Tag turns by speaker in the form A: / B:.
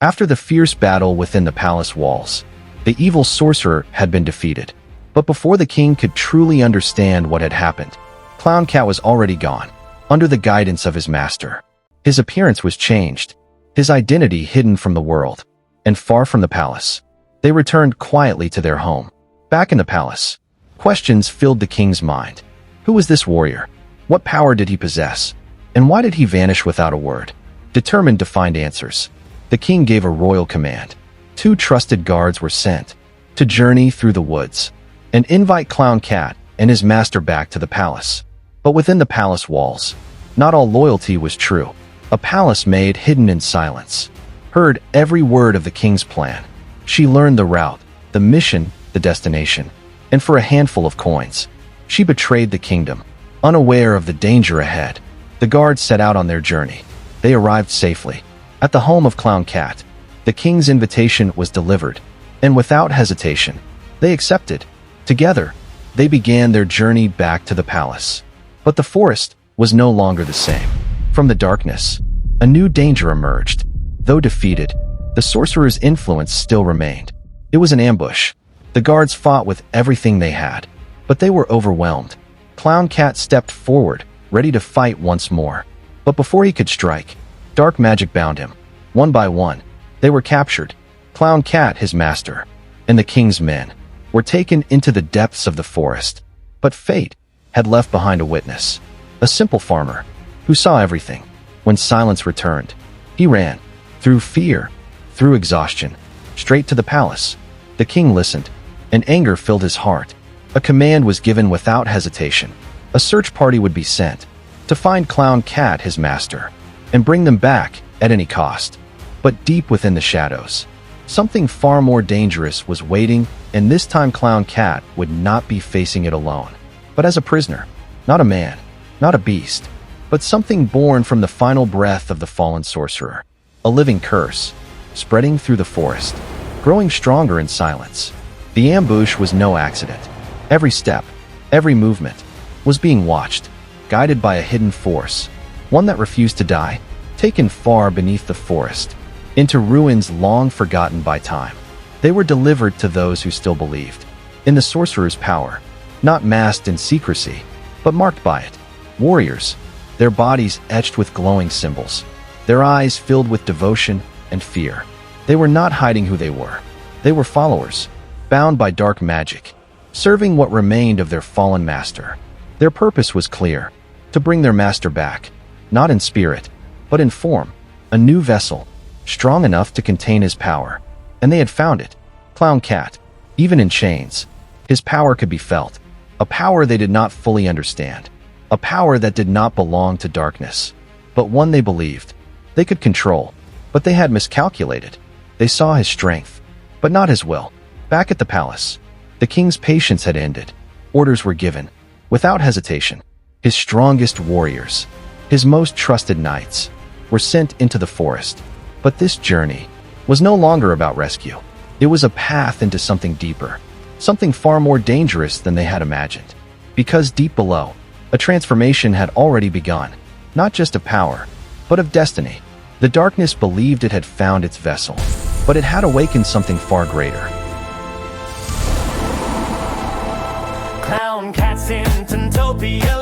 A: After the fierce battle within the palace walls, the evil sorcerer had been defeated. But before the king could truly understand what had happened, Clown Cat was already gone, under the guidance of his master. His appearance was changed, his identity hidden from the world, and far from the palace. They returned quietly to their home. Back in the palace, questions filled the king's mind. Who was this warrior? What power did he possess? And why did he vanish without a word? Determined to find answers, the king gave a royal command. 2 trusted guards were sent to journey through the woods and invite Clown Cat and his master back to the palace. But within the palace walls, not all loyalty was true. A palace maid hidden in silence heard every word of the king's plan. She learned the route, the mission, the destination, and for a handful of coins, she betrayed the kingdom, unaware of the danger ahead. The guards set out on their journey. They arrived safely at the home of Clown Cat. The king's invitation was delivered, and without hesitation, they accepted. Together, they began their journey back to the palace. But the forest was no longer the same. From the darkness, a new danger emerged. Though defeated, the sorcerer's influence still remained. It was an ambush. The guards fought with everything they had, but they were overwhelmed. Clown Cat stepped forward, ready to fight once more. But before he could strike, dark magic bound him. One by one, they were captured. Clown Cat, his master, and the king's men were taken into the depths of the forest. But fate had left behind a witness, a simple farmer who saw everything. When silence returned, he ran, through fear, through exhaustion, straight to the palace. The king listened, and anger filled his heart. A command was given without hesitation. A search party would be sent to find Clown Cat, his master, and bring them back at any cost. But deep within the shadows, something far more dangerous was waiting, and this time Clown Cat would not be facing it alone, but as a prisoner. Not a man, not a beast, but something born from the final breath of the fallen sorcerer. A living curse, spreading through the forest, growing stronger in silence. The ambush was no accident. Every step, every movement, was being watched, guided by a hidden force, one that refused to die, taken far beneath the forest, into ruins long forgotten by time. They were delivered to those who still believed in the sorcerer's power, not masked in secrecy, but marked by it. Warriors, their bodies etched with glowing symbols, their eyes filled with devotion and fear. They were not hiding who they were. They were followers, bound by dark magic, serving what remained of their fallen master. Their purpose was clear: to bring their master back, not in spirit, but in form, a new vessel, strong enough to contain his power. And they had found it. Clown Cat, even in chains, his power could be felt, a power they did not fully understand, a power that did not belong to darkness, but one they believed they could control. But they had miscalculated. They saw his strength, but not his will. Back at the palace, the king's patience had ended. Orders were given, without hesitation. His strongest warriors, his most trusted knights, were sent into the forest. But this journey was no longer about rescue. It was a path into something deeper, something far more dangerous than they had imagined. Because deep below, a transformation had already begun, not just of power, but of destiny. The darkness believed it had found its vessel, but it had awakened something far greater.
B: Clown Cat's in Tantopia.